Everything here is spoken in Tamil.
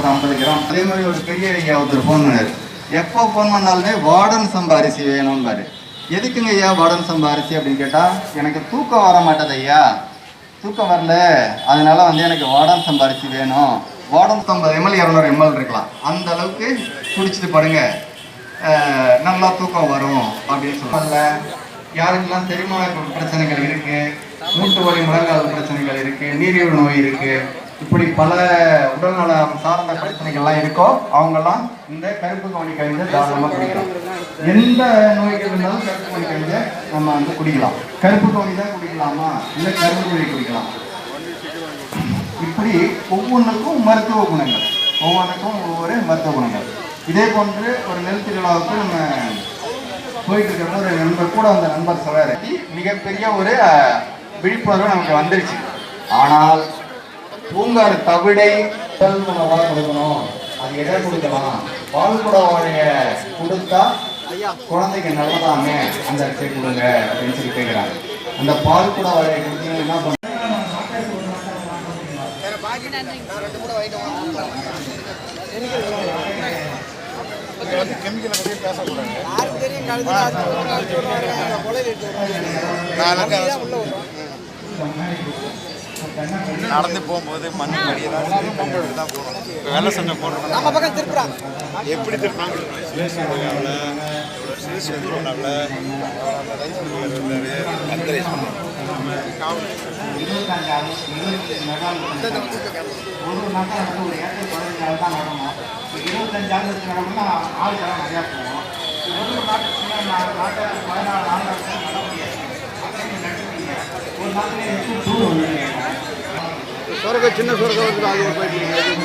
ஒரு 50 கிராம். அதே மாதிரி ஒரு பெரிய ஐயா ஒருத்தர் ஃபோன் பண்ணார். எப்போ ஃபோன் பண்ணாலுமே வார்டன் சம்பா அரிசி வேணும்பாரு. எதுக்குங்க ஐயா வார்டன் சம்பா அரிசி அப்படின்னு கேட்டால், எனக்கு தூக்கம் வர மாட்டேது ஐயா, தூக்கம் வரல, அதனால வந்து எனக்கு வார்டன் சம்பா அரிசி வேணும். வார்டன் 50 ml 200 ml இருக்கலாம், அந்த அளவுக்கு குடிச்சிட்டு படுங்க, நல்லா தூக்கம் வரும் அப்படின்னு சொல்லுவாங்க. யாருக்கெல்லாம் செரிமான பிரச்சனைகள் இருக்கு, மூட்டு வலி முழங்கால் பிரச்சனைகள் இருக்கு, நீரிழிவு நோய் இருக்கு, இப்படி பல உடல்நலம் சார்ந்த பிரச்சனைகள்லாம் இருக்கோ அவங்கெல்லாம் இந்த கருப்பு கவனி கழிஞ்ச தாராளமாக குடிக்கலாம். எந்த நோய்கள் இருந்தாலும் கருப்பு கவனி கழிஞ்ச நம்ம வந்து குடிக்கலாம். கருப்பு கவனி தான் குடிக்கலாமா, இல்லை கருப்பு கவனி குடிக்கலாம். இப்படி ஒவ்வொன்றுக்கும் மருத்துவ குணங்கள், ஒவ்வொன்றுக்கும் ஒவ்வொரு மருத்துவ குணங்கள். இதே போன்று ஒரு நெல் திருவிழாவுக்கு நம்ம போயிட்டு இருக்கிற ஒரு நண்பர் கூட அந்த நண்பர் சொல்றாரு, மிகப்பெரிய ஒரு விழிப்புணர்வு நமக்கு வந்துருச்சு. ஆனால் பூங்காறு தவிடை உடல் உணவாக கொடுக்கணும், அது எதை கொடுக்கலாம், பால் கூட வாழைய கொடுத்தா குழந்தைக்கு நல்லதாமே, அந்த அரிசியை கொடுங்க அப்படின்னு சொல்லி கேட்குறாங்க. அந்த பால் கூட வாழைய கொடுத்தீங்கன்னா என்ன பண்ணுங்க. நடந்து போகும்போது மண் கடியெல்லாம் தான் போகணும். வேலை செஞ்ச போடுறோம் நம்ம பக்கம் திருப்புறாங்க. எப்படி திருப்பாங்க? சொரக்க சின்ன சொரக்க வந்து அது போயிட்டு